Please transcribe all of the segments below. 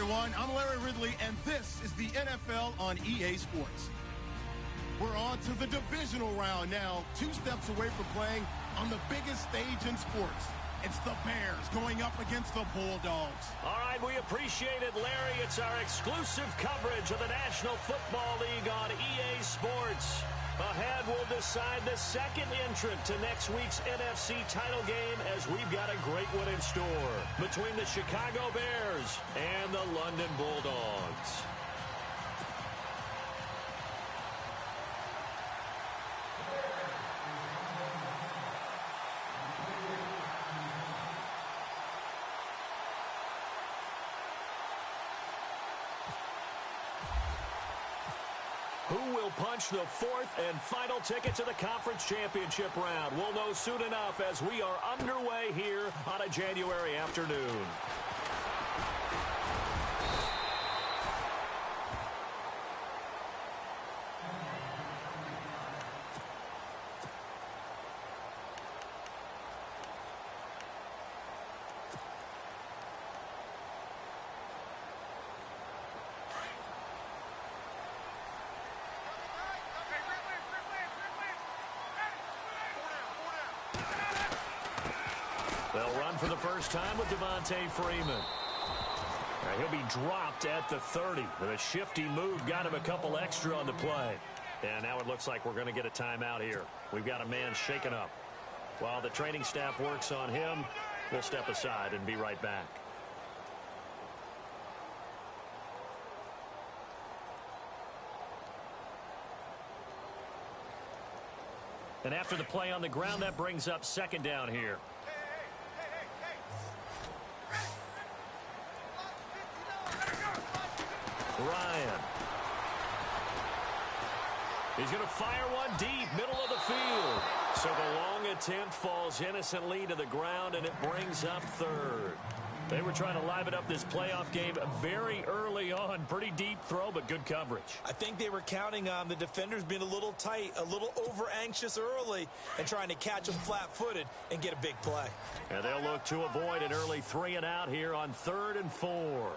everyone. I'm Larry Ridley, and this is the NFL on EA Sports. We're on to the divisional round now, 2 steps away from playing on the biggest stage in sports. It's the Bears going up against the Bulldogs. All right, we appreciate it, Larry. It's our exclusive coverage of the National Football League on EA Sports. Ahead, we'll decide the second entrant to next week's NFC title game as we've got a great one in store between the Chicago Bears and the London Bulldogs. Who will punch the fourth and final ticket to the conference championship round? We'll know soon enough as we are underway here on a January afternoon. They'll run for the first time with Devontae Freeman. He'll be dropped at the 30. With a shifty move, got him a couple extra on the play. And now it looks like we're going to get a timeout here. We've got a man shaken up. While the training staff works on him, we'll step aside and be right back. And after the play on the ground, that brings up second down here. Ryan. He's going to fire one deep, middle of the field. So the long attempt falls innocently to the ground, and it brings up third. They were trying to liven up this playoff game very early on. Pretty deep throw, but good coverage. I think they were counting on the defenders being a little tight, a little over-anxious early, and trying to catch them flat-footed and get a big play. And they'll look to avoid an early 3 and out here on 3rd and 4.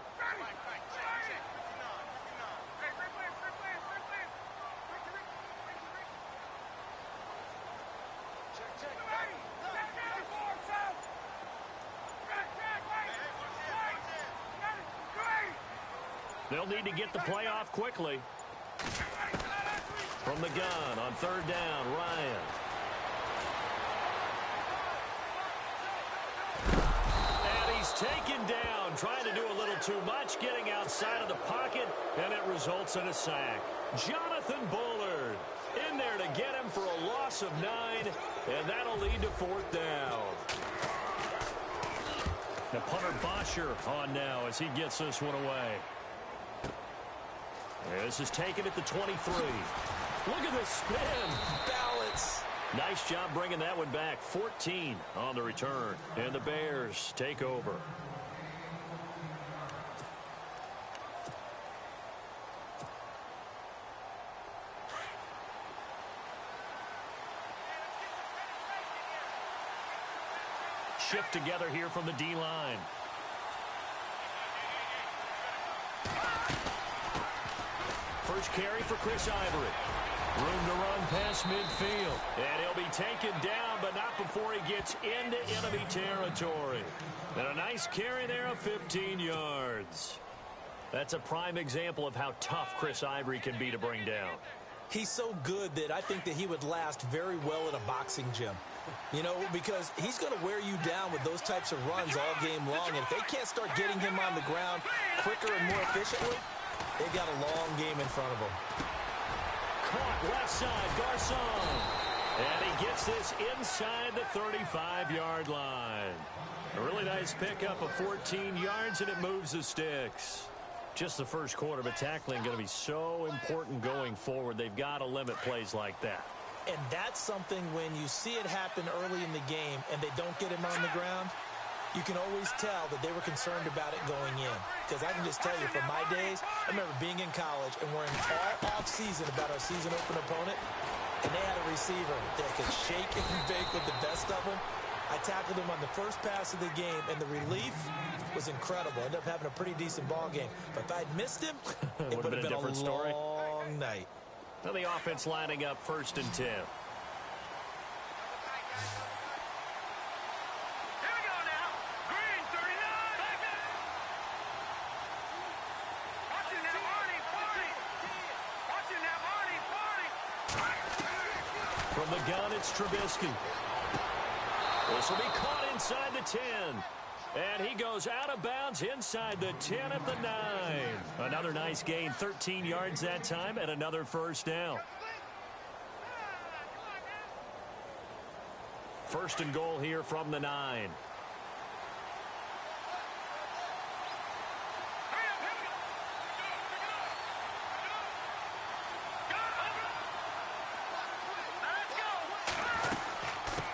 They'll need to get the play off quickly. From the gun on 3rd down, Ryan. And he's taken down, trying to do a little too much, getting outside of the pocket, and it results in a sack. Jonathan Bullard in there to get him for a loss of 9, and that'll lead to 4th down. The punter Bosher on now as he gets this one away. This is taken at the 23. Look at this spin. Balance. Nice job bringing that one back. 14 on the return. And the Bears take over. Shift together here from the D-line. First carry for Chris Ivory. Room to run past midfield. And he'll be taken down, but not before he gets into enemy territory. And a nice carry there of 15 yards. That's a prime example of how tough Chris Ivory can be to bring down. He's so good that I think that he would last very well in a boxing gym. You know, because he's going to wear you down with those types of runs all game long. And if they can't start getting him on the ground quicker and more efficiently, they've got a long game in front of them. Caught left side, Garcon. And he gets this inside the 35-yard line. A really nice pickup of 14 yards, and it moves the sticks. Just the first quarter, but tackling going to be so important going forward. They've got to limit plays like that. And that's something when you see it happen early in the game and they don't get him on the ground, you can always tell that they were concerned about it going in. Because I can just tell you, from my days, I remember being in college and worrying all off-season about our season-open opponent, and they had a receiver that could shake and bake with the best of them. I tackled him on the first pass of the game, and the relief was incredible. Ended up having a pretty decent ball game. But if I'd missed him, it would have been a different story. Long night. Now the offense lining up 1st and 10. From the gun, it's Trubisky. This will be caught inside the 10. And he goes out of bounds inside the 10 at the 9. Another nice gain, 13 yards that time, and another first down. 1st and goal here from the 9.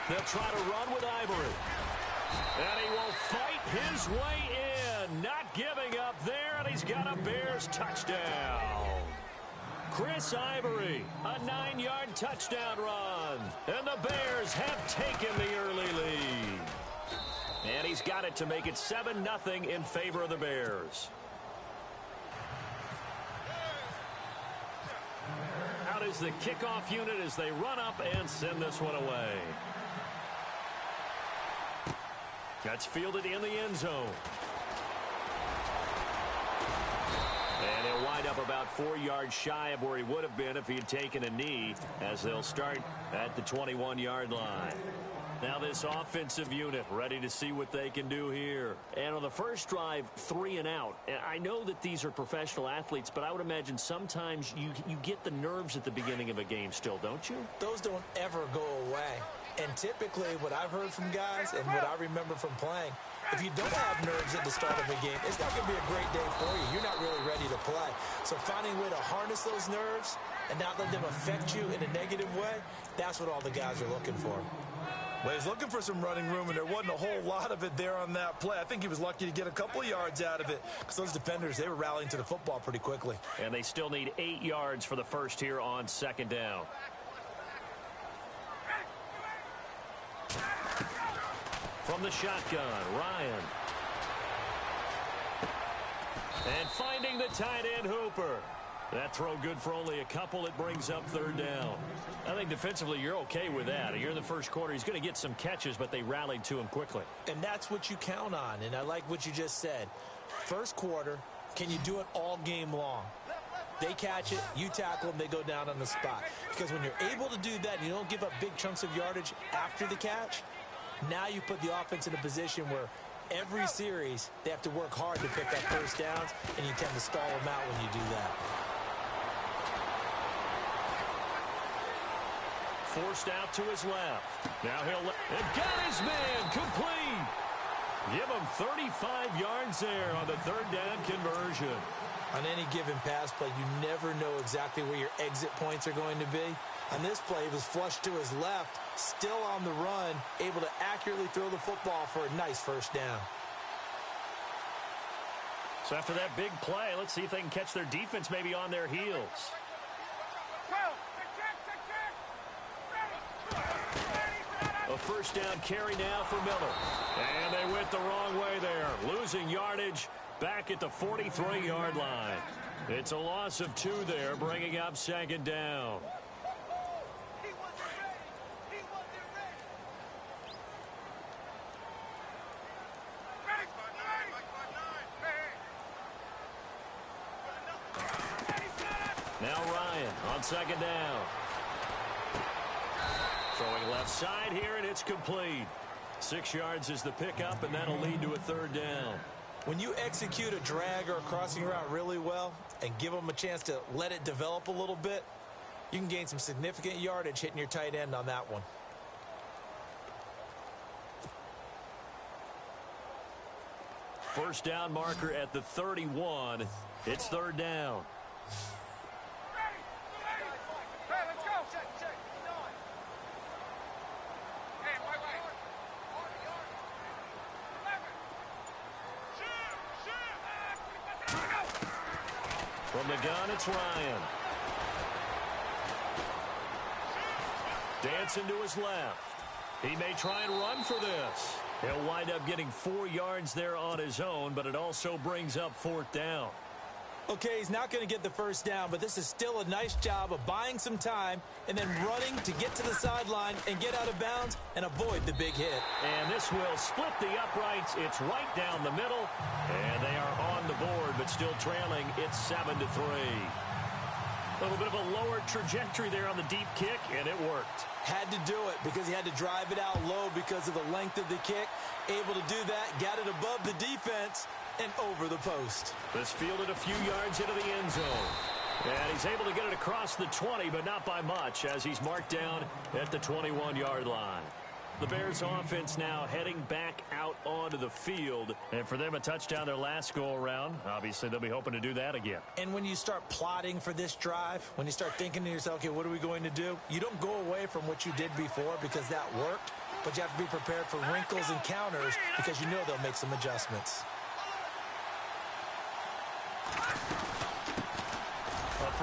They'll try to run with Ivory. And he will fight his way in. Not giving up there, and he's got a Bears touchdown. Chris Ivory, a 9-yard touchdown run. And the Bears have taken the early lead. And he's got it to make it 7-0 in favor of the Bears. Out is the kickoff unit as they run up and send this one away. That's fielded in the end zone. And he'll wind up about 4 yards shy of where he would have been if he had taken a knee, as they'll start at the 21-yard line. Now this offensive unit ready to see what they can do here. And on the first drive, 3 and out. And I know that these are professional athletes, but I would imagine sometimes you get the nerves at the beginning of a game still, don't you? Those don't ever go away. And typically what I've heard from guys and what I remember from playing, if you don't have nerves at the start of a game, it's not going to be a great day for you. You're not really ready to play. So finding a way to harness those nerves and not let them affect you in a negative way, that's what all the guys are looking for. Well, he's looking for some running room, and there wasn't a whole lot of it there on that play. I think he was lucky to get a couple of yards out of it because those defenders, they were rallying to the football pretty quickly. And they still need 8 yards for the first here on 2nd down. From the shotgun, Ryan. And finding the tight end, Hooper. That throw good for only a couple. It brings up 3rd down. I think defensively you're okay with that. Here in the first quarter, he's going to get some catches, but they rallied to him quickly. And that's what you count on, and I like what you just said. First quarter, can you do it all game long? They catch it, you tackle them, they go down on the spot. Because when you're able to do that, and you don't give up big chunks of yardage after the catch, now you put the offense in a position where every series they have to work hard to pick up first downs, and you tend to stall them out when you do that. Forced out to his left. Now he'll and got his man complete. Give him 35 yards there on the 3rd down conversion. On any given pass play, you never know exactly where your exit points are going to be. On this play, he was flushed to his left, still on the run, able to accurately throw the football for a nice first down. So after that big play, let's see if they can catch their defense maybe on their heels. A first down carry now for Miller. And they went the wrong way there, losing yardage back at the 43-yard line. It's a loss of 2 there, bringing up 2nd down. Now Ryan on 2nd down. Throwing left side here, and it's complete. 6 yards is the pickup, and that'll lead to a 3rd down. When you execute a drag or a crossing route really well and give them a chance to let it develop a little bit, you can gain some significant yardage hitting your tight end on that one. First down marker at the 31. It's 3rd down. From the gun, it's Ryan. Dancing to his left. He may try and run for this. He'll wind up getting 4 yards there on his own, but it also brings up 4th down. Okay, he's not going to get the first down, but this is still a nice job of buying some time and then running to get to the sideline and get out of bounds and avoid the big hit. And this will split the uprights. It's right down the middle, and they are on the board, but still trailing. It's 7-3. A little bit of a lower trajectory there on the deep kick, and it worked. Had to do it because he had to drive it out low because of the length of the kick. Able to do that, got it above the defense and over the post. This fielded a few yards into the end zone. And he's able to get it across the 20, but not by much, as he's marked down at the 21-yard line. The Bears offense now heading back out onto the field. And for them, a touchdown their last go-around. Obviously, they'll be hoping to do that again. And when you start plotting for this drive, when you start thinking to yourself, okay, what are we going to do? You don't go away from what you did before because that worked, but you have to be prepared for wrinkles and counters because you know they'll make some adjustments.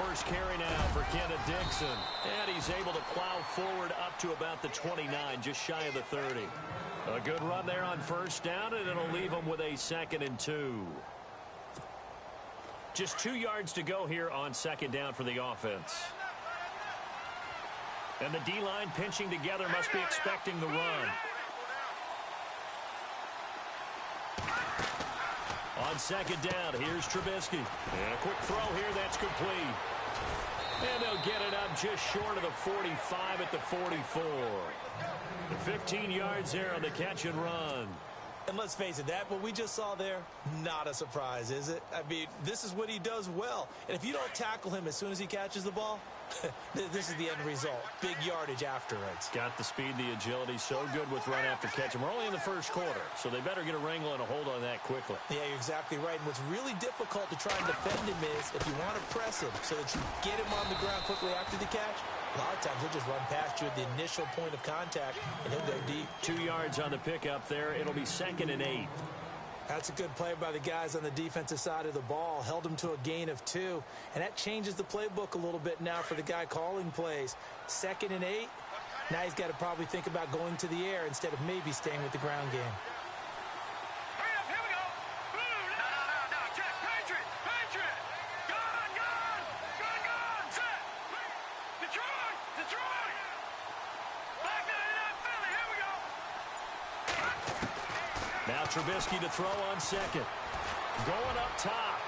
First carry now for Kenneth Dixon. And he's able to plow forward up to about the 29, just shy of the 30. A good run there on first down, and it'll leave him with a 2nd and 2. Just 2 yards to go here on 2nd down for the offense. And the D-line pinching together, must be expecting the run. On 2nd down, here's Trubisky. And a quick throw here, that's complete. And they'll get it up just short of the 45 at the 44. 15 yards there on the catch and run. And let's face it, that what we just saw there, not a surprise, is it? I mean, this is what he does well. And if you don't tackle him as soon as he catches the ball, this is the end result. Big yardage afterwards. Got the speed, the agility, so good with run after catch. And we're only in the first quarter, so they better get a wrangle and a hold on that quickly. Yeah, you're exactly right. And what's really difficult to try and defend him is if you want to press him so that you get him on the ground quickly after the catch, a lot of times he'll just run past you at the initial point of contact, and he'll go deep. 2 yards on the pickup there. It'll be 2nd and 8. That's a good play by the guys on the defensive side of the ball. Held him to a gain of 2. And that changes the playbook a little bit now for the guy calling plays. 2nd and 8. Now he's got to probably think about going to the air instead of maybe staying with the ground game. Hurry up, here we go. No, check. Patriot. Gun. Set. Detroit. Back 99 Philly, here we go. Now Trubisky to throw on 2nd. Going up top.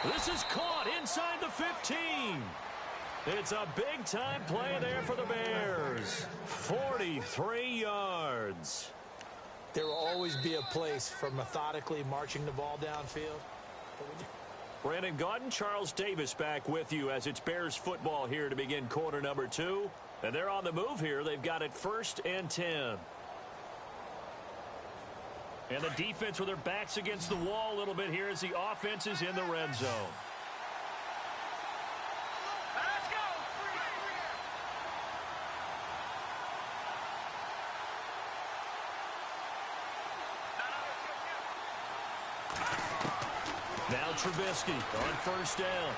This is caught inside the 15. It's a big-time play there for the Bears. 43 yards. There will always be a place for methodically marching the ball downfield. Brandon Gaudin, Charles Davis back with you as it's Bears football here to begin quarter number 2. And they're on the move here. They've got it 1st and 10. And the defense with their backs against the wall a little bit here as the offense is in the red zone. Let's go. Now Trubisky on 1st down.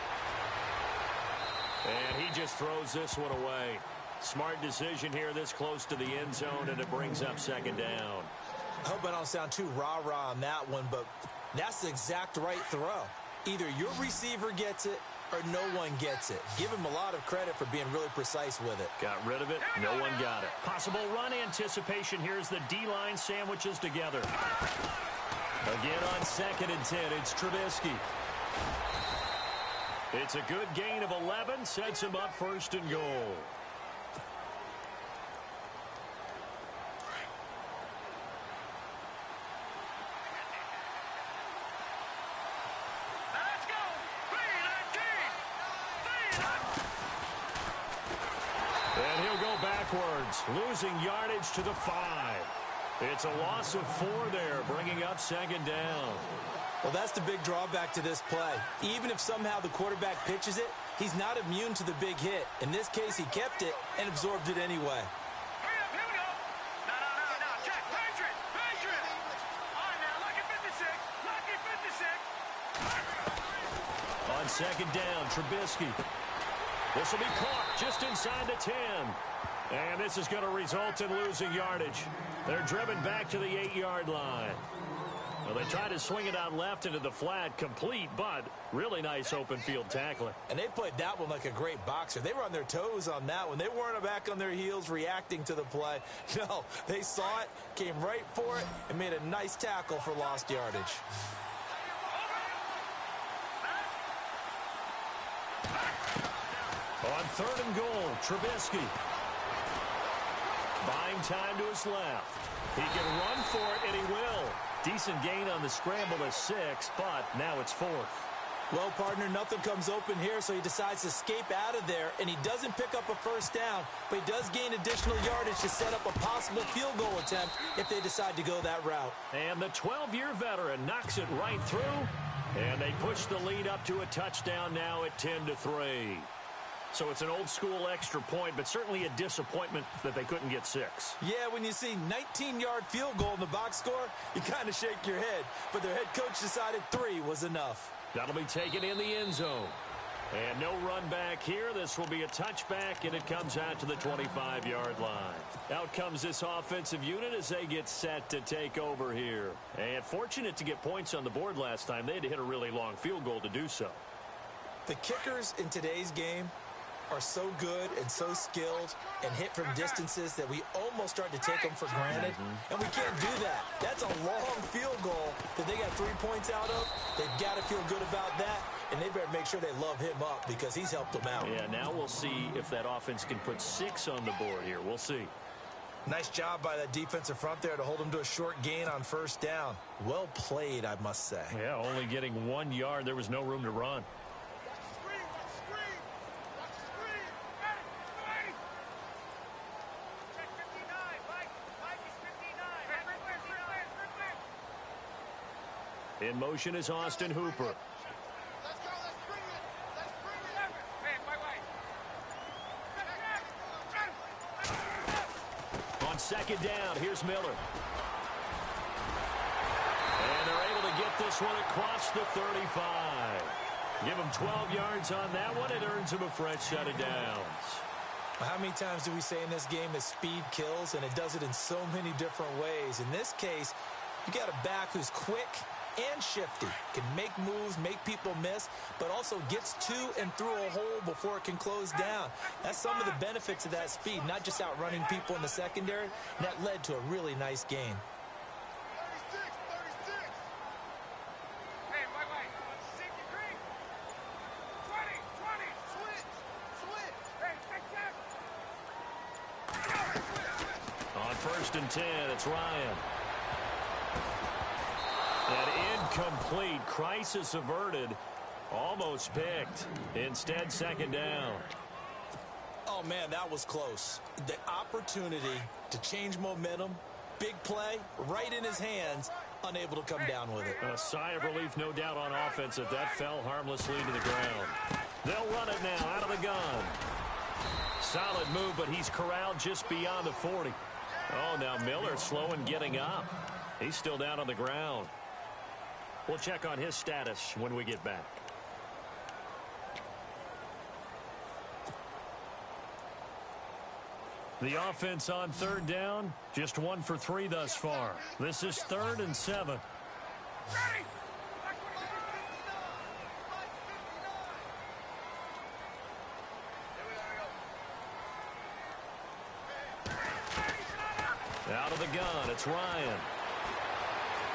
And he just throws this one away. Smart decision here this close to the end zone, and it brings up 2nd down. I hope I don't sound too rah-rah on that one, but that's the exact right throw. Either your receiver gets it or no one gets it. Give him a lot of credit for being really precise with it. Got rid of it. No one got it. Possible run anticipation. Here's the D-line sandwiches together. Again on 2nd and 10, it's Trubisky. It's a good gain of 11. Sets him up 1st and goal. And he'll go backwards, losing yardage to the 5. It's a loss of 4 there, bringing up 2nd down. Well, that's the big drawback to this play. Even if somehow the quarterback pitches it, he's not immune to the big hit. In this case, he kept it and absorbed it anyway. Hurry up, here we go. No, check. Patriot. All right, now, lucky 56. On 2nd down, Trubisky. This will be caught just inside the 10. And this is going to result in losing yardage. They're driven back to the 8-yard line. Well, they tried to swing it out left into the flat, complete, but really nice open field tackling. And they played that one like a great boxer. They were on their toes on that one. They weren't back on their heels reacting to the play. No, they saw it, came right for it, and made a nice tackle for lost yardage. On 3rd and goal, Trubisky. Buying time to his left. He can run for it, and he will. Decent gain on the scramble to 6, but now it's 4th. Well, partner, nothing comes open here, so he decides to escape out of there, and he doesn't pick up a first down, but he does gain additional yardage to set up a possible field goal attempt if they decide to go that route. And the 12-year veteran knocks it right through, and they push the lead up to a touchdown now at 10-3. So it's an old-school extra point, but certainly a disappointment that they couldn't get 6. Yeah, when you see 19-yard field goal in the box score, you kind of shake your head. But their head coach decided 3 was enough. That'll be taken in the end zone. And no run back here. This will be a touchback, and it comes out to the 25-yard line. Out comes this offensive unit as they get set to take over here. And fortunate to get points on the board last time. They had to hit a really long field goal to do so. The kickers in today's game are so good and so skilled and hit from distances that we almost start to take them for granted. And we can't do that. That's a long field goal that they got 3 points out of. They've got to feel good about that, and they better make sure they love him up because he's helped them out. Yeah, now we'll see if that offense can put 6 on the board here. We'll see. Nice job by that defensive front there to hold him to a short gain on first down. Well played, I must say. Yeah, only getting 1 yard. There was no room to run. In motion is Austin Hooper. Let's go, let's bring it. Let's bring it. Hey, wait. On 2nd down, here's Miller. And they're able to get this one across the 35. Give him 12 yards on that one. It earns him a fresh set of downs. How many times do we say in this game that speed kills, and it does it in so many different ways? In this case, you got a back who's quick and shifty, can make moves, make people miss, but also gets to and through a hole before it can close down. That's some of the benefits of that speed, not just outrunning people in the secondary, and that led to a really nice gain. 36. Hey, wait. Safety green. 20. Switch. Hey, take that. On 1st and 10, it's Ryan. And incomplete. Crisis averted. Almost picked. Instead, 2nd down. Oh, man, that was close. The opportunity to change momentum, big play, right in his hands, unable to come down with it. A sigh of relief, no doubt, on offense that fell harmlessly to the ground. They'll run it now out of the gun. Solid move, but he's corralled just beyond the 40. Oh, now Miller slow in getting up. He's still down on the ground. We'll check on his status when we get back. The offense on 3rd down, just 1 for 3 thus far. This is 3rd and 7. Ready. Out of the gun, it's Ryan.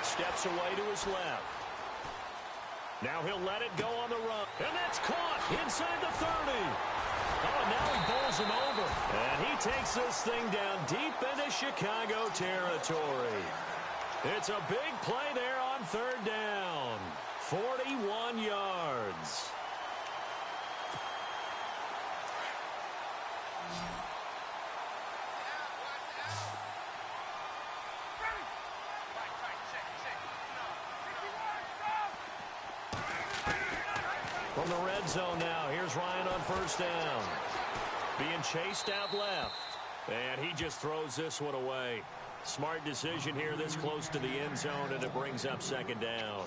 Steps away to his left. Now he'll let it go on the run. And that's caught inside the 30. Oh, now he bowls him over. And he takes this thing down deep into Chicago territory. It's a big play there on 3rd down. 41 yards. From the red zone now, here's Ryan on 1st down. Being chased out left. And he just throws this one away. Smart decision here this close to the end zone, and it brings up 2nd down.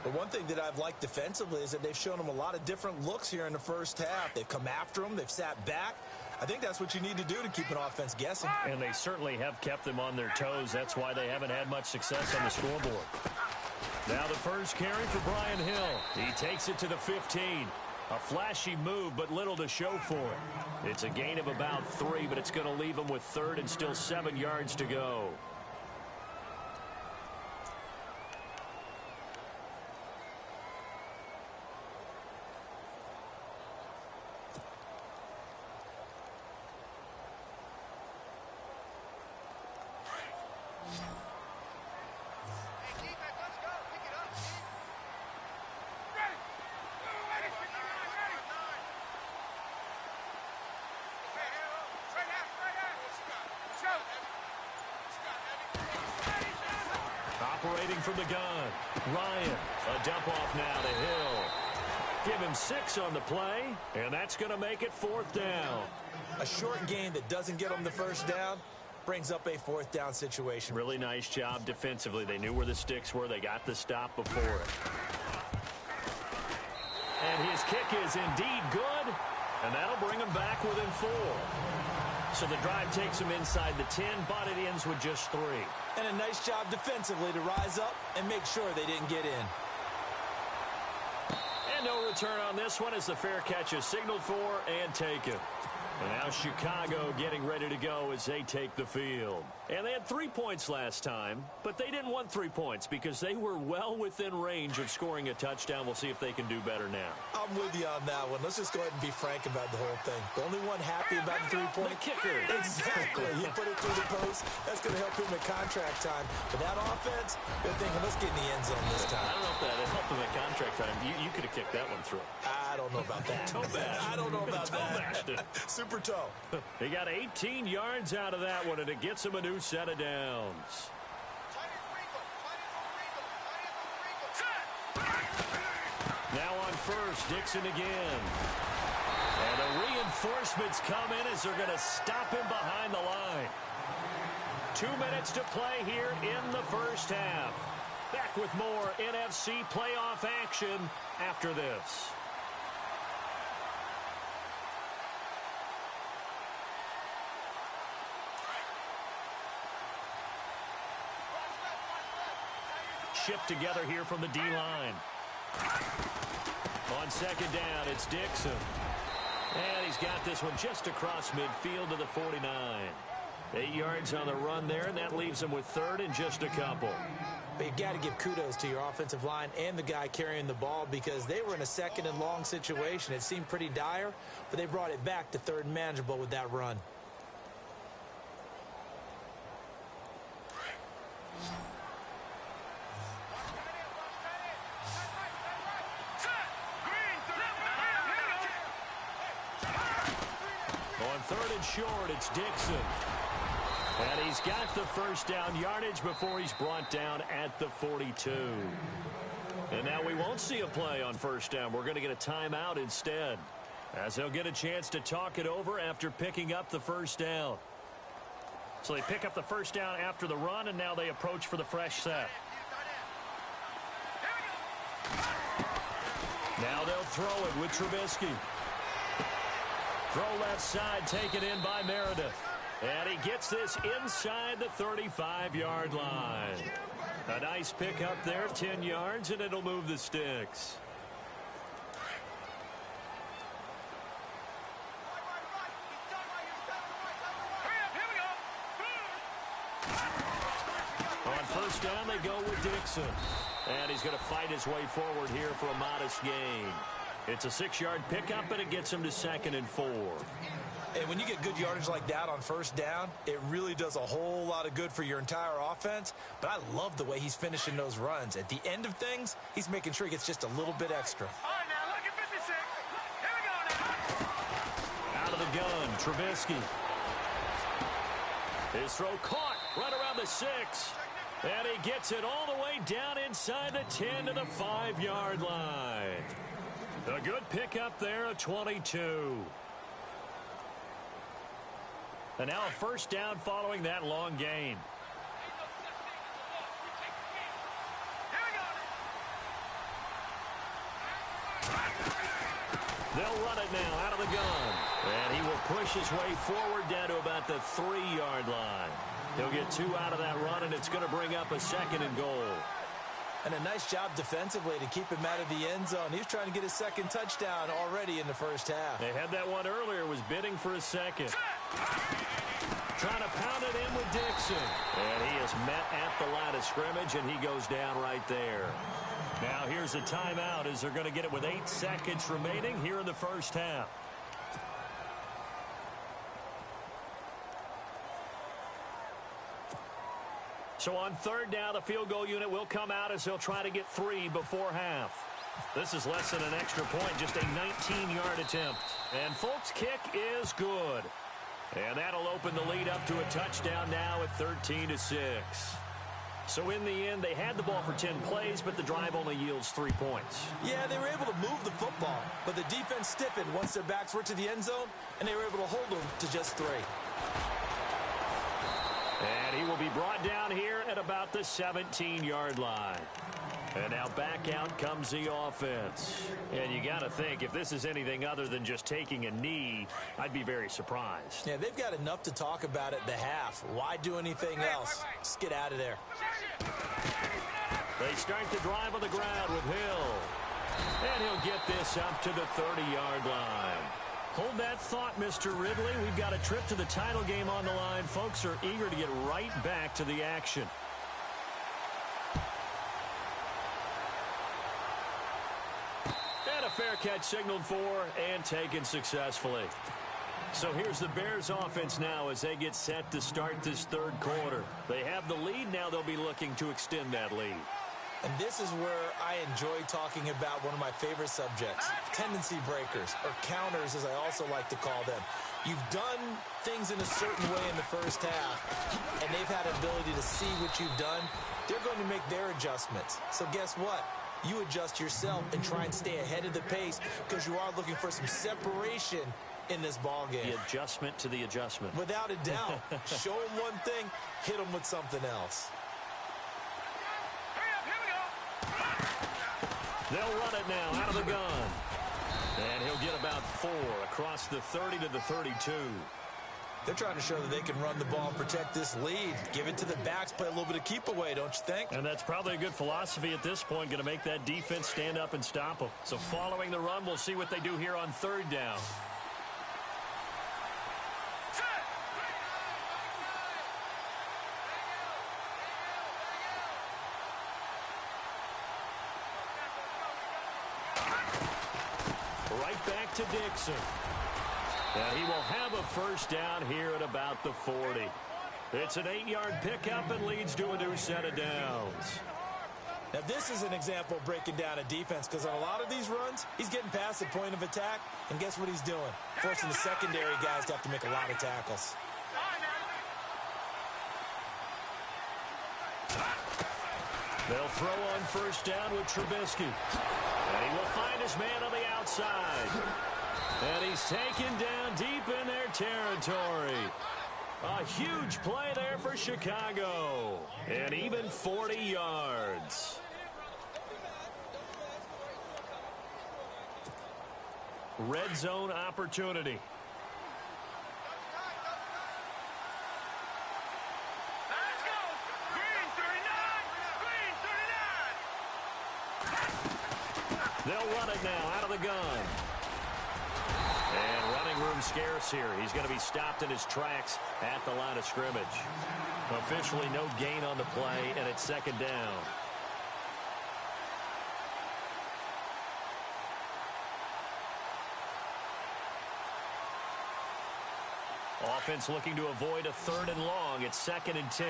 But one thing that I've liked defensively is that they've shown him a lot of different looks here in the first half. They've come after him. They've sat back. I think that's what you need to do to keep an offense guessing. And they certainly have kept them on their toes. That's why they haven't had much success on the scoreboard. Now the first carry for Brian Hill. He takes it to the 15. A flashy move, but little to show for it. It's a gain of about 3, but it's going to leave him with 3rd and still 7 yards to go. Operating from the gun, Ryan. A dump off now to Hill. Give him 6 on the play, and that's going to make it 4th down. A short gain that doesn't get them the first down brings up a 4th down situation. Really nice job defensively. They knew where the sticks were. They got the stop before it. And his kick is indeed good, and that'll bring him back within 4. So the drive takes him inside the 10, but it ends with just 3. And a nice job defensively to rise up and make sure they didn't get in. And no return on this one as the fair catch is signaled for and taken. And now Chicago getting ready to go as they take the field. And they had 3 points last time, but they didn't want 3 points because they were well within range of scoring a touchdown. We'll see if they can do better now. I'm with you on that one. Let's just go ahead and be frank about the whole thing. The only one happy about the 3-point kicker. Exactly. You put it through the post. That's going to help him at contract time. But that offense, they're thinking, let's get in the end zone this time. I don't know if that helped him at contract time. You could have kicked that one through. I don't know about that. I don't know about that. Super toe. They got 18 yards out of that one, and it gets him a new set of downs. Now on first, Dixon again. And the reinforcements come in as they're going to stop him behind the line. 2 minutes to play here in the first half. Back with more NFC playoff action after this. Shift together here from the D-line. On second down, it's Dixon. And he's got this one just across midfield to the 49. 8 yards on the run there, and that leaves him with 3rd and just a couple. But you got to give kudos to your offensive line and the guy carrying the ball because they were in a 2nd and long situation. It seemed pretty dire, but they brought it back to 3rd and manageable with that run. On 3rd and short, it's Dixon. And he's got the first down yardage before he's brought down at the 42. And now we won't see a play on first down. We're going to get a timeout instead, as they'll get a chance to talk it over after picking up the first down. So they pick up the first down after the run, and now they approach for the fresh set. Now they'll throw it with Trubisky. Throw left side, taken in by Meredith. And he gets this inside the 35-yard line. A nice pick up there, 10 yards, and it'll move the sticks. On first down, they go with Dixon. And he's going to fight his way forward here for a modest gain. It's a 6-yard pickup, and it gets him to 2nd and 4. And when you get good yardage like that on first down, it really does a whole lot of good for your entire offense. But I love the way he's finishing those runs. At the end of things, he's making sure he gets just a little bit extra. All right, now, look at 56. Here we go now. Out of the gun, Trubisky. His throw caught right around the 6. And he gets it all the way down inside the 10 to the 5-yard line. A good pickup there, a 22. And now a first down following that long gain. They'll run it now out of the gun. And he will push his way forward down to about the 3-yard line. He'll get 2 out of that run, and it's going to bring up a 2nd and goal. And a nice job defensively to keep him out of the end zone. He was trying to get his 2nd touchdown already in the first half. They had that one earlier, was bidding for a 2nd. Trying to pound it in with Dixon. And he is met at the line of scrimmage, and he goes down right there. Now here's a timeout as they're going to get it with 8 seconds remaining here in the first half. So on 3rd down, the field goal unit will come out as they'll try to get 3 before half. This is less than an extra point, just a 19-yard attempt. And Folk's kick is good. And that'll open the lead up to a touchdown now at 13-6. So in the end, they had the ball for 10 plays, but the drive only yields 3 points. Yeah, they were able to move the football, but the defense stiffened once their backs were to the end zone, and they were able to hold them to just 3. And he will be brought down here at about the 17-yard line. And now back out comes the offense. And you got to think, if this is anything other than just taking a knee, I'd be very surprised. Yeah, they've got enough to talk about at the half. Why do anything else? Just get out of there. They start the drive on the ground with Hill. And he'll get this up to the 30-yard line. Hold that thought, Mr. Ridley. We've got a trip to the title game on the line. Folks are eager to get right back to the action. And a fair catch signaled for and taken successfully. So here's the Bears offense now as they get set to start this 3rd quarter. They have the lead. Now they'll be looking to extend that lead. And this is where I enjoy talking about one of my favorite subjects, tendency breakers, or counters as I also like to call them. You've done things in a certain way in the first half, and they've had an ability to see what you've done. They're going to make their adjustments. So guess what? You adjust yourself and try and stay ahead of the pace because you are looking for some separation in this ball game. The adjustment to the adjustment. Without a doubt. Show them one thing, hit them with something else. They'll run it now out of the gun. And he'll get about 4 across the 30 to the 32. They're trying to show that they can run the ball and protect this lead. Give it to the backs, play a little bit of keep away, don't you think? And that's probably a good philosophy at this point, going to make that defense stand up and stop them. So following the run, we'll see what they do here on 3rd down. Right back to Dixon. And he will have a first down here at about the 40. It's an 8-yard pickup and leads to a new set of downs. Now, this is an example of breaking down a defense because on a lot of these runs, he's getting past the point of attack, and guess what he's doing? Forcing the secondary guys to have to make a lot of tackles. They'll throw on first down with Trubisky. And he will find his man on the outside. And he's taken down deep in their territory. A huge play there for Chicago. And even 40 yards. Red zone opportunity. Let's go! Green 39! Green 39! They'll run it now out of the gun. And running room scarce here. He's going to be stopped in his tracks at the line of scrimmage. Officially no gain on the play, and it's 2nd down. Offense looking to avoid a 3rd and long. It's 2nd and 10.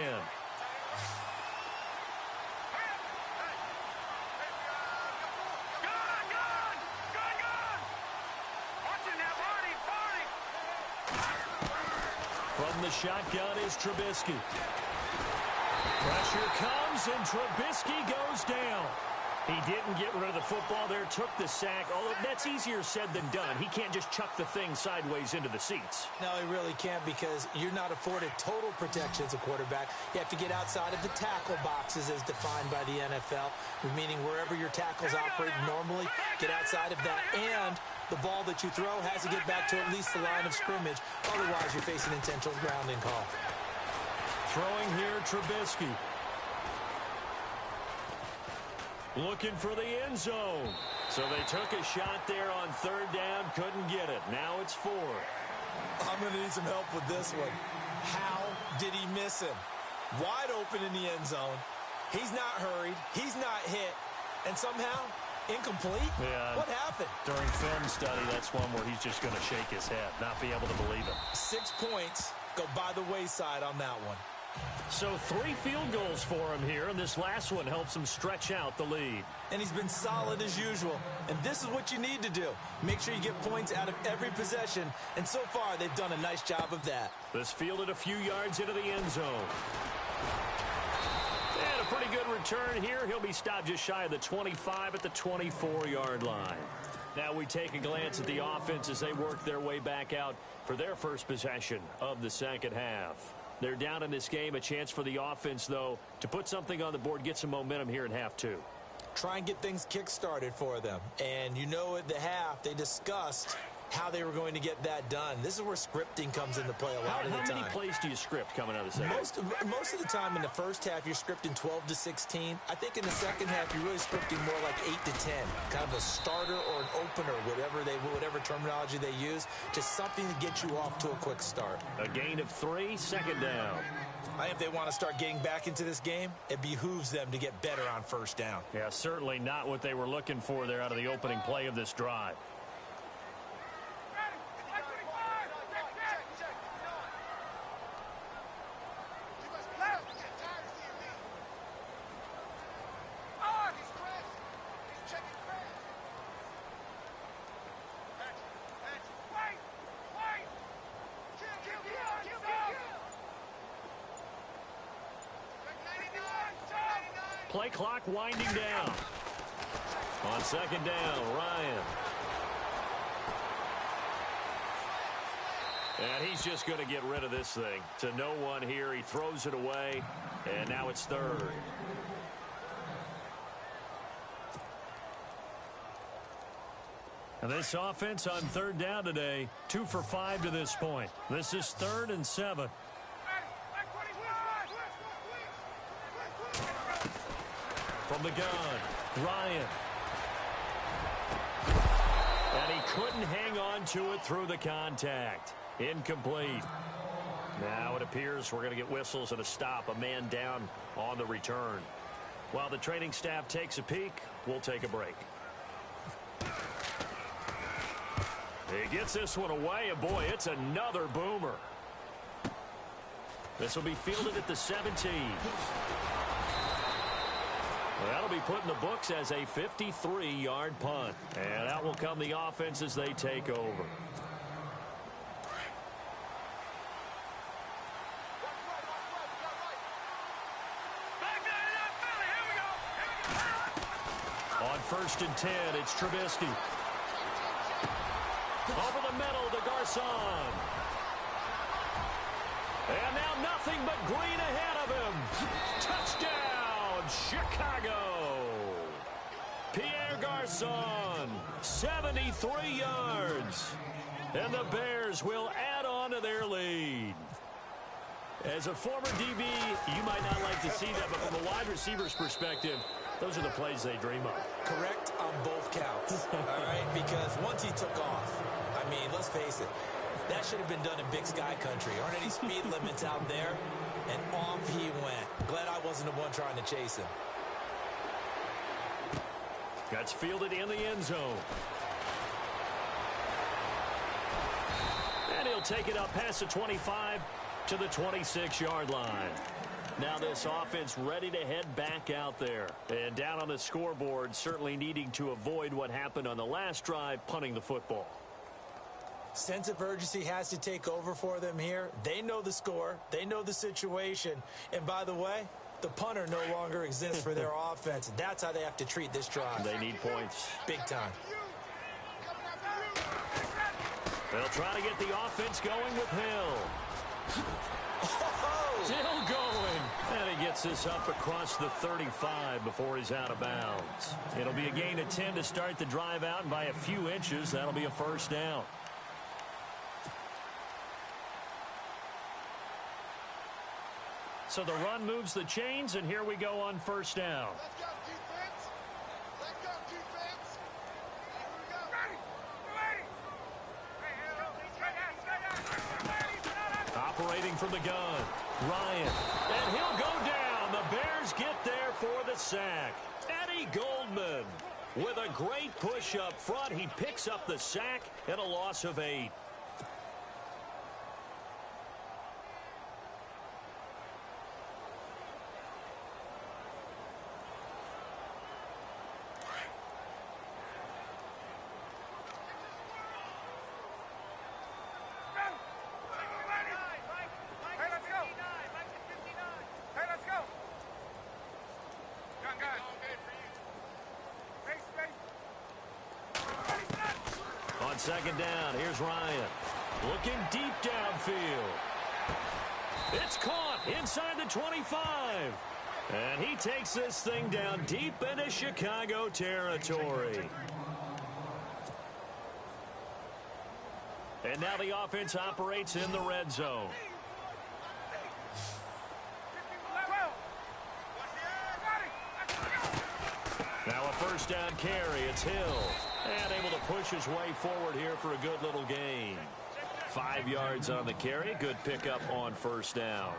From the shotgun is Trubisky. Pressure comes, and Trubisky goes down. He didn't get rid of the football there, took the sack. Although that's easier said than done. He can't just chuck the thing sideways into the seats. No, he really can't, because you're not afforded total protection as a quarterback. You have to get outside of the tackle boxes as defined by the NFL, meaning wherever your tackles operate normally, get outside of that. And the ball that you throw has to get back to at least the line of scrimmage. Otherwise, you're facing intentional grounding call. Throwing here, Trubisky. Looking for the end zone. So they took a shot there on third down, couldn't get it. Now it's 4. I'm going to need some help with this one. How did he miss him? Wide open in the end zone. He's not hurried. He's not hit. And somehow, incomplete? Yeah. What happened? During film study, that's one where he's just going to shake his head, not be able to believe it. 6 points go by the wayside on that one. So 3 field goals for him here, and this last one helps him stretch out the lead. And he's been solid as usual. And this is what you need to do. Make sure you get points out of every possession. And so far, they've done a nice job of that. This fielded a few yards into the end zone. And a pretty good return here. He'll be stopped just shy of the 25 at the 24-yard line. Now we take a glance at the offense as they work their way back out for their first possession of the second half. They're down in this game. A chance for the offense, though, to put something on the board, get some momentum here in half 2. Try and get things kick-started for them. And you know at the half, they discussed how they were going to get that done. This is where scripting comes into play a lot of the time. How many plays do you script coming out of the second? Most of the time in the first half, you're scripting 12 to 16. I think in the second half, you're really scripting more like 8 to 10. Kind of a starter or an opener, whatever terminology they use. Just something to get you off to a quick start. A gain of 3, second down. I think if they want to start getting back into this game, it behooves them to get better on first down. Yeah, certainly not what they were looking for there out of the opening play of this drive. Play clock winding down. On second down, Ryan. And he's just going to get rid of this thing. To no one here. He throws it away. And now it's third. And this offense on third down today, 2 for 5 to this point. This is 3rd and 7. From the gun, Ryan. And he couldn't hang on to it through the contact. Incomplete. Now it appears we're going to get whistles and a stop. A man down on the return. While the training staff takes a peek, we'll take a break. He gets this one away, and boy, it's another boomer. This will be fielded at the 17. That'll be put in the books as a 53-yard punt. And out will come the offense as they take over. On 1st and 10, it's Trubisky. Over the middle to Garcon. And now nothing but green ahead of him. Touchdown, Chicago. Pierre Garcon, 73 yards. And the Bears will add on to their lead. As a former DB, you might not like to see that, but from a wide receiver's perspective, those are the plays they dream of. Correct on both counts, all right? Because once he took off, I mean, let's face it, that should have been done in Big Sky country. Aren't any speed limits out there? And off he went. Glad I wasn't the one trying to chase him. That's fielded in the end zone. And he'll take it up past the 25 to the 26-yard line. Now this offense ready to head back out there. And down on the scoreboard, certainly needing to avoid what happened on the last drive, punting the football. Sense of urgency has to take over for them here. They know the score. They know the situation. And by the way, The punter no longer exists for their offense. That's how they have to treat this drive. They need points. Big time. They'll try to get the offense going with Hill. Still going. And he gets this up across the 35 before he's out of bounds. It'll be a gain of 10 to start the drive out, and by a few inches, that'll be a first down. So the run moves the chains, and here we go on first down. Let's go, defense. Let's go, defense. Here we go. Ready. Operating from the gun, Ryan, and he'll go down. The Bears get there for the sack. Eddie Goldman with a great push up front. He picks up the sack and a loss of 8. On second down, here's Ryan. Looking deep downfield. It's caught inside the 25. And he takes this thing down deep into Chicago territory. And now the offense operates in the red zone. Now a first down carry. It's Hill. And able to push his way forward here for a good little gain. 5 yards on the carry. Good pickup on first down.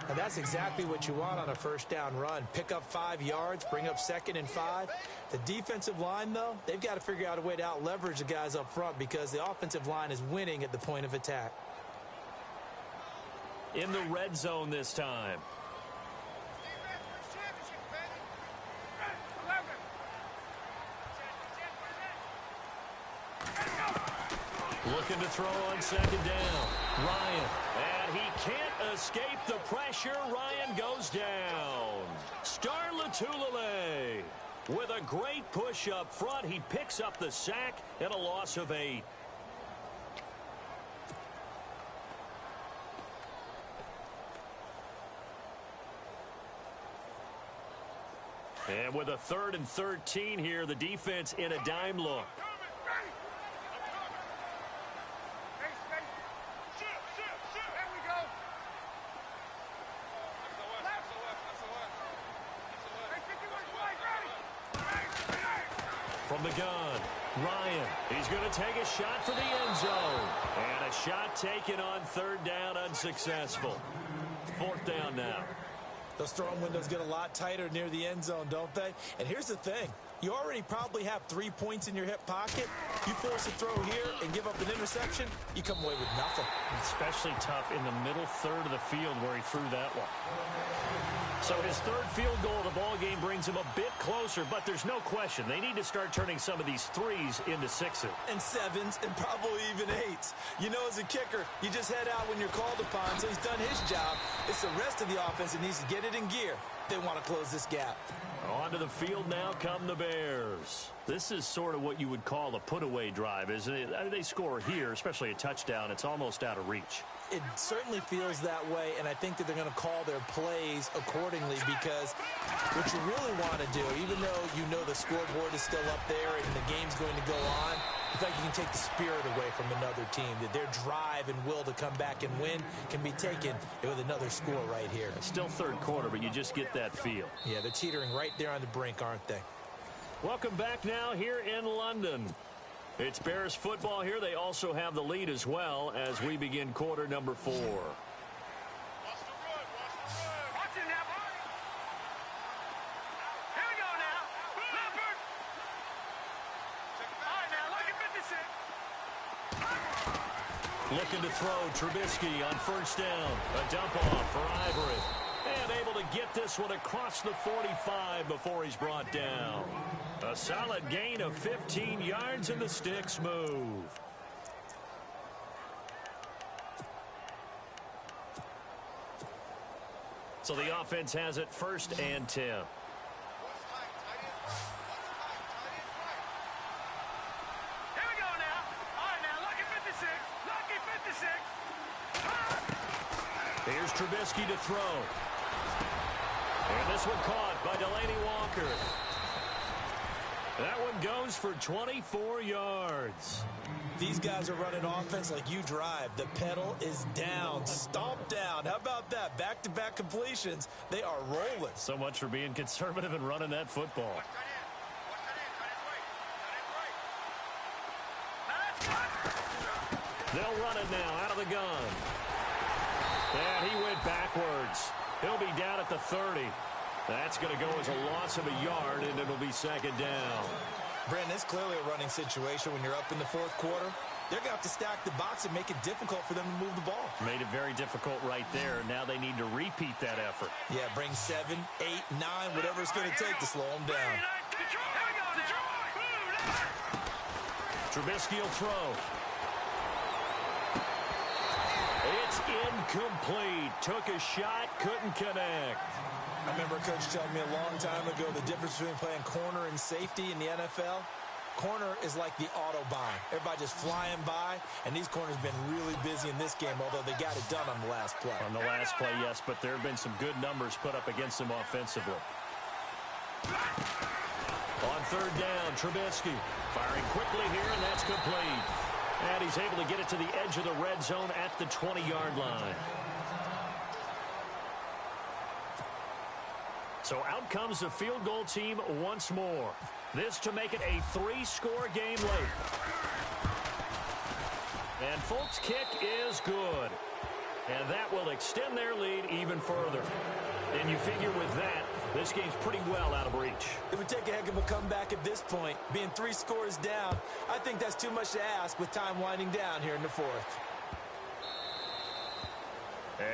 And that's exactly what you want on a first down run. Pick up 5 yards, bring up 2nd and 5. The defensive line, though, they've got to figure out a way to out-leverage the guys up front because the offensive line is winning at the point of attack. In the red zone this time. Looking to throw on second down. Ryan. And he can't escape the pressure. Ryan goes down. Star Lotulelei with a great push up front. He picks up the sack and a loss of 8. And with a 3rd and 13 here, the defense in a dime look. From the gun, Ryan, he's going to take a shot for the end zone. And a shot taken on 3rd down, unsuccessful. 4th down now. Those throwing windows get a lot tighter near the end zone, don't they? And here's the thing. You already probably have 3 points in your hip pocket. You force a throw here and give up an interception, you come away with nothing. Especially tough in the middle third of the field where he threw that one. So his 3rd field goal of the ball game brings him a bit closer, but there's no question they need to start turning some of these 3s into 6s. And 7s and probably even 8s. You know, as a kicker, you just head out when you're called upon, so he's done his job. It's the rest of the offense that needs to get it in gear. They want to close this gap. Onto the field now come the Bears. This is sort of what you would call a put-away drive, isn't it? They score here, especially a touchdown. It's almost out of reach. It certainly feels that way, and I think that they're going to call their plays accordingly because what you really want to do, even though you know the scoreboard is still up there and the game's going to go on, in fact, you can take the spirit away from another team. That their drive and will to come back and win can be taken with another score right here. It's still 3rd quarter, but you just get that feel. Yeah, they're teetering right there on the brink, aren't they? Welcome back now here in London. It's Bears football here. They also have the lead as well as we begin quarter number 4. Watch the run. Watch it now. Here we go now. Leopard. All right, now, look at 56. Looking to throw, Trubisky on first down. A dump off for Ivory. And able to get this one across the 45 before he's brought down. A solid gain of 15 yards, and the sticks move. So the offense has it 1st and 10. Here we go now. All right, now, lucky 56. Lucky 56. Here's Trubisky to throw. And this one caught by Delaney Walker. That one goes for 24 yards. These guys are running offense like you drive. The pedal is down, stomped down. How about that? Back-to-back completions. They are rolling. So much for being conservative and running that football. They'll run it now out of the gun. And he went backwards. He'll be down at the 30. That's going to go as a loss of a yard, and it'll be 2nd down. Brandon, it's clearly a running situation when you're up in the 4th quarter. They're going to have to stack the box and make it difficult for them to move the ball. Made it very difficult right there. Now they need to repeat that effort. Yeah, bring 7, 8, 9, whatever it's going to take to slow them down. Trubisky will throw. It's incomplete. Took a shot, couldn't connect. I remember a coach telling me a long time ago the difference between playing corner and safety in the NFL. Corner is like the Autobahn. Everybody just flying by, and these corners have been really busy in this game, although they got it done on the last play. On the last play, yes, but there have been some good numbers put up against them offensively. On 3rd down, Trubisky firing quickly here, and that's complete. And he's able to get it to the edge of the red zone at the 20-yard line. So out comes the field goal team once more. This to make it a 3-score game late. And Folk's kick is good. And that will extend their lead even further. And you figure with that, this game's pretty well out of reach. It would take a heck of a comeback at this point. Being 3 scores down, I think that's too much to ask with time winding down here in the 4th.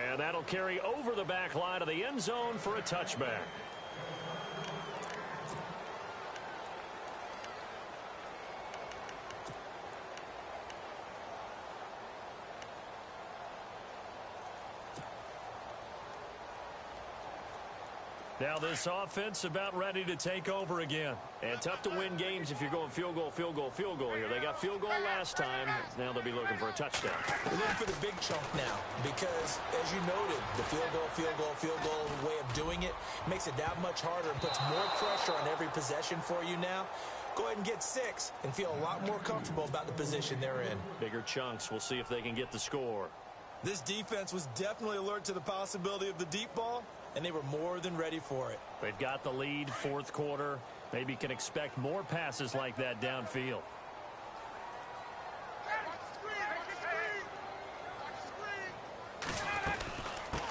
And that'll carry over the back line of the end zone for a touchback. Now this offense about ready to take over again. And tough to win games if you're going field goal, field goal, field goal here. They got field goal last time. Now they'll be looking for a touchdown. We're looking for the big chunk now because, as you noted, the field goal way of doing it makes it that much harder and puts more pressure on every possession for you now. Go ahead and get 6 and feel a lot more comfortable about the position they're in. Bigger chunks. We'll see if they can get the score. This defense was definitely alert to the possibility of the deep ball, and they were more than ready for it. They've got the lead, 4th quarter. Maybe can expect more passes like that downfield.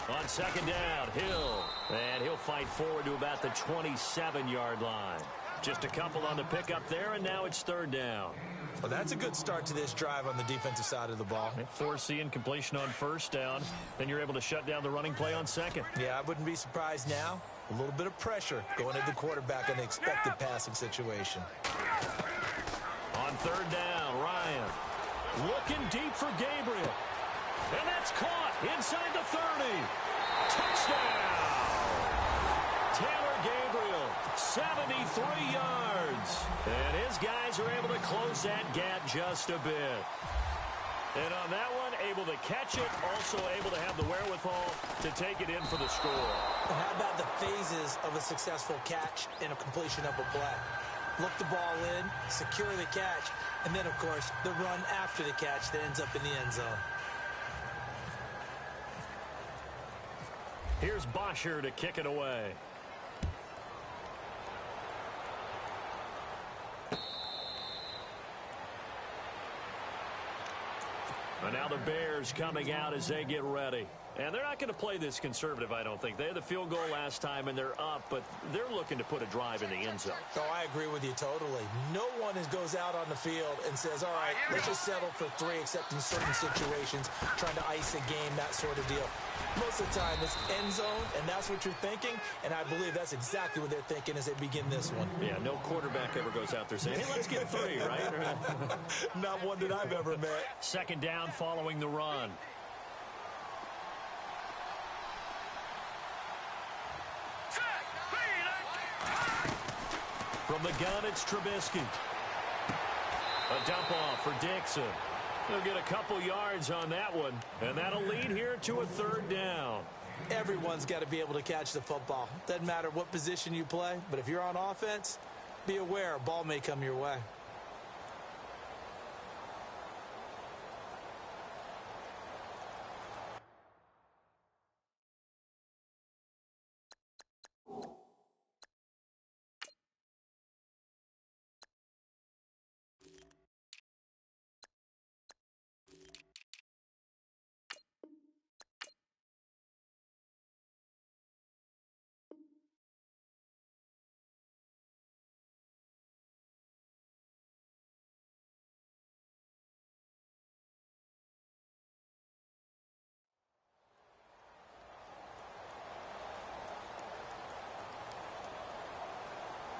On 2nd down, Hill. And he'll fight forward to about the 27-yard line. Just a couple on the pickup there, and now it's 3rd down. Well, that's a good start to this drive on the defensive side of the ball. Forcing completion on 1st down. Then you're able to shut down the running play on 2nd. Yeah, I wouldn't be surprised now. A little bit of pressure going at the quarterback in the expected passing situation. On 3rd down, Ryan looking deep for Gabriel. And that's caught inside the 30. Touchdown! Taylor Gabriel, 73 yards. And his guys are able to close that gap just a bit. And on that one, able to catch it, also able to have the wherewithal to take it in for the score. And how about the phases of a successful catch and a completion of a play? Look the ball in, secure the catch, and then, of course, the run after the catch that ends up in the end zone. Here's Bosher to kick it away. And now the Bears coming out as they get ready. And they're not going to play this conservative, I don't think. They had the field goal last time, and they're up, but they're looking to put a drive in the end zone. Oh, I agree with you totally. No one goes out on the field and says, all right, let's just settle for 3, except in certain situations, trying to ice a game, that sort of deal. Most of the time, it's end zone, and that's what you're thinking, and I believe that's exactly what they're thinking as they begin this one. Yeah, no quarterback ever goes out there saying, hey, let's get 3, right? Not one that I've ever met. 2nd down following the run. the gun, it's Trubisky. A dump off for Dixon. He'll get a couple yards on that one, and that'll lead here to a 3rd down. Everyone's got to be able to catch the football. Doesn't matter what position you play, but if you're on offense, be aware a ball may come your way.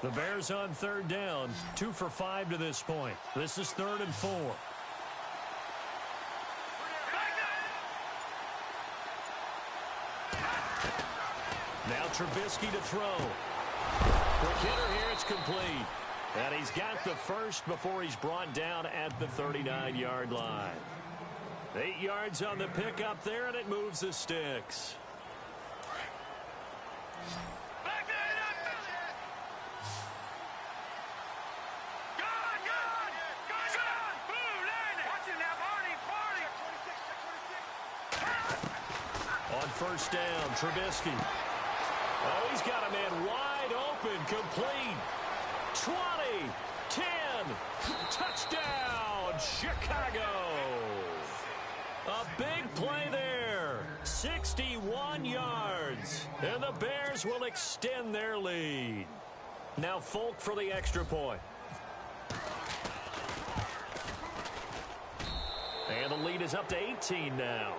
The Bears on 3rd down, 2 for 5 to this point. This is 3rd and 4. Now Trubisky to throw. Quick hitter here, it's complete. And he's got the first before he's brought down at the 39-yard line. 8 yards on the pickup there, and it moves the sticks. On 1st down, Trubisky. Oh, he's got a man wide open, complete. 20, 10, touchdown, Chicago. A big play there, 61 yards, and the Bears will extend their lead. Now Folk for the extra point. And the lead is up to 18 now.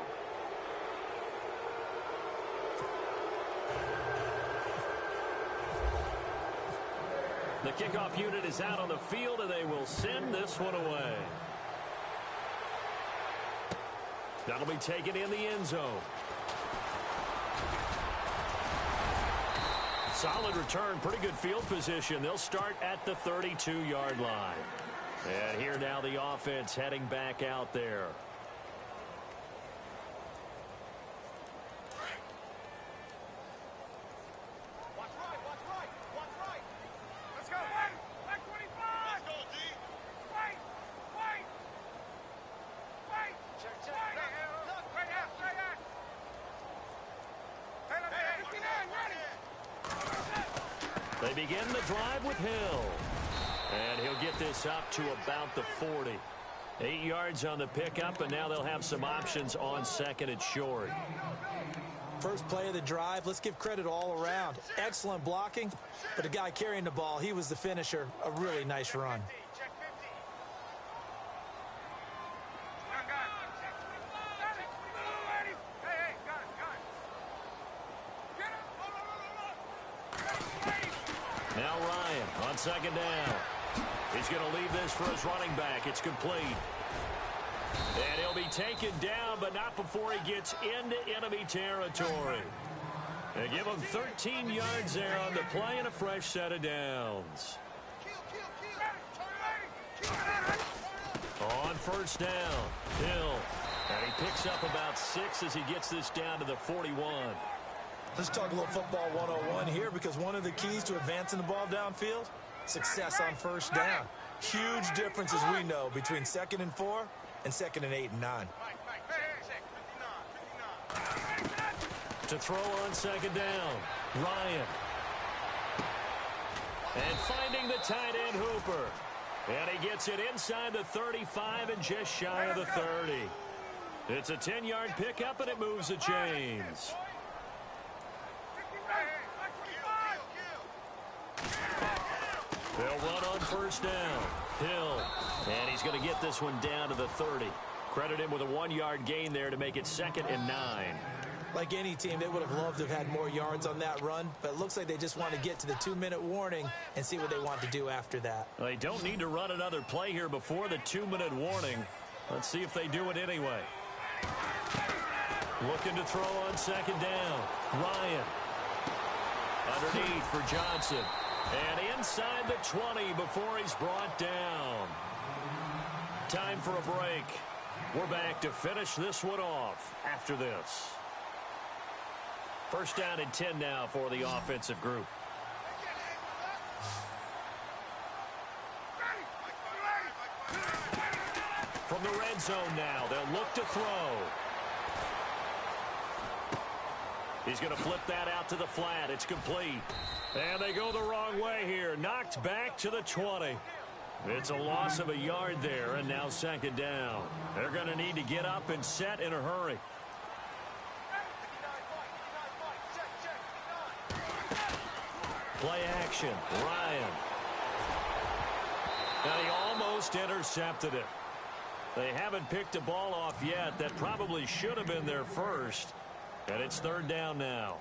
The kickoff unit is out on the field, and they will send this one away. That'll be taken in the end zone. Solid return, pretty good field position. They'll start at the 32-yard line. And here now the offense heading back out there. They begin the drive with Hill. And he'll get this up to about the 40. 8 yards on the pickup, and now they'll have some options on 2nd and short. First play of the drive, let's give credit all around. Excellent blocking, but the guy carrying the ball, he was the finisher. A really nice run. Now Ryan on 2nd down. He's going to leave this for his running back. It's complete. And he'll be taken down, but not before he gets into enemy territory. They give him 13 yards there on the play and a fresh set of downs. On 1st down, Hill. And he picks up about 6 as he gets this down to the 41. Let's talk a little football 101 here, because one of the keys to advancing the ball downfield, success on 1st down. Huge difference, as we know, between 2nd and 4 and 2nd and 8 and 9. To throw on 2nd down, Ryan. And finding the tight end, Hooper. And he gets it inside the 35 and just shy of the 30. It's a 10-yard pickup, and it moves the chains. They'll run on 1st down. Hill. And he's going to get this one down to the 30. Credit him with a 1-yard gain there to make it 2nd and 9. Like any team, they would have loved to have had more yards on that run, but it looks like they just want to get to the 2-minute warning and see what they want to do after that. They don't need to run another play here before the 2-minute warning. Let's see if they do it anyway. Looking to throw on 2nd down. Ryan. Underneath for Johnson. And inside the 20 before he's brought down. Time for a break. We're back to finish this one off after this. First down and 10 now for the offensive group. From the red zone now, they'll look to throw. He's going to flip that out to the flat. It's complete. And they go the wrong way here. Knocked back to the 20. It's a loss of a yard there, and now second down. They're going to need to get up and set in a hurry. Play action. Ryan. And he almost intercepted it. They haven't picked a ball off yet. That probably should have been their first. And it's third down now.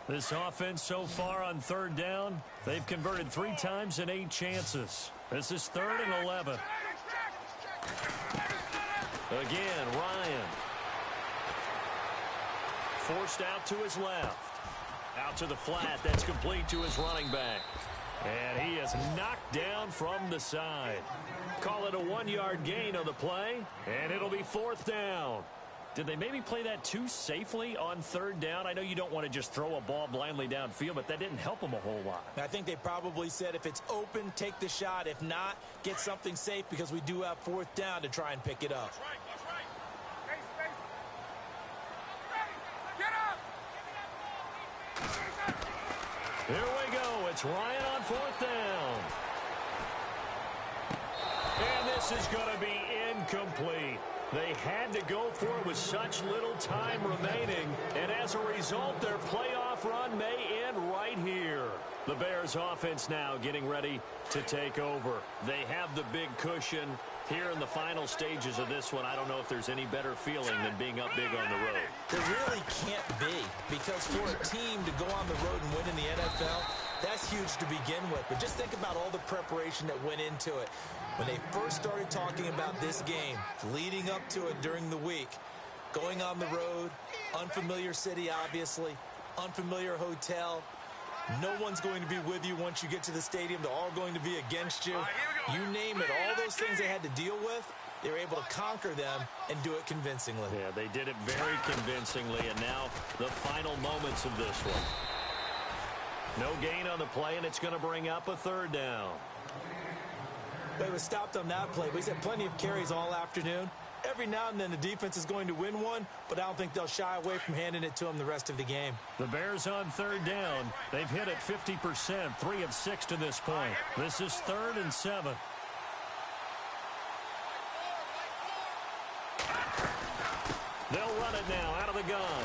This offense so far on third down, they've converted 3 times in 8 chances. This is 3rd and 11. Again, Ryan. Forced out to his left. Out to the flat. That's complete to his running back. And he is knocked down from the side. Call it a 1-yard gain on the play, and it'll be 4th down. Did they maybe play that too safely on third down? I know you don't want to just throw a ball blindly downfield, but that didn't help them a whole lot. I think they probably said if it's open, take the shot. If not, get something safe because we do have 4th down to try and pick it up. That's right. Space. Get up! Here we go. It's Ryan on 4th down. And this is going to be incomplete. They had to go for it with such little time remaining, and as a result, their playoff run may end right here. The Bears offense now getting ready to take over. They have the big cushion here in the final stages of this one. I don't know if there's any better feeling than being up big on the road. There really can't be, because for a team to go on the road and win in the NFL, that's huge to begin with. But just think about all the preparation that went into it. When they first started talking about this game, leading up to it during the week, going on the road, unfamiliar city, obviously, unfamiliar hotel. No one's going to be with you once you get to the stadium. They're all going to be against you. You name it, all those things they had to deal with, they were able to conquer them and do it convincingly. Yeah, they did it very convincingly, and now the final moments of this one. No gain on the play, and it's going to bring up a 3rd down. They were stopped on that play, but he's had plenty of carries all afternoon. Every now and then the defense is going to win one, but I don't think they'll shy away from handing it to him the rest of the game. The Bears on 3rd down. They've hit it 50%, 3 of 6 to this point. This is 3rd and 7. They'll run it now out of the gun.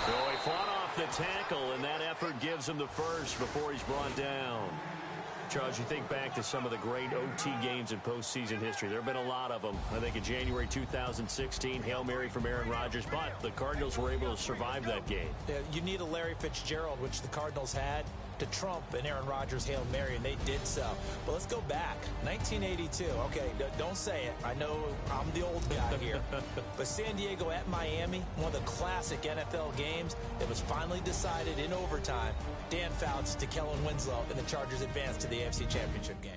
So he fought off the tackle, and that effort gives him the first before he's brought down. Charles, you think back to some of the great OT games in postseason history. There have been a lot of them. I think in January 2016, Hail Mary from Aaron Rodgers, but the Cardinals were able to survive that game. Yeah, you need a Larry Fitzgerald, which the Cardinals had, to trump an Aaron Rodgers Hail Mary, and they did so. But let's go back. 1982. Okay, don't say it. I know I'm the old guy here. But San Diego at Miami, one of the classic NFL games that was finally decided in overtime. Dan Fouts to Kellen Winslow, and the Chargers advanced to the AFC Championship game.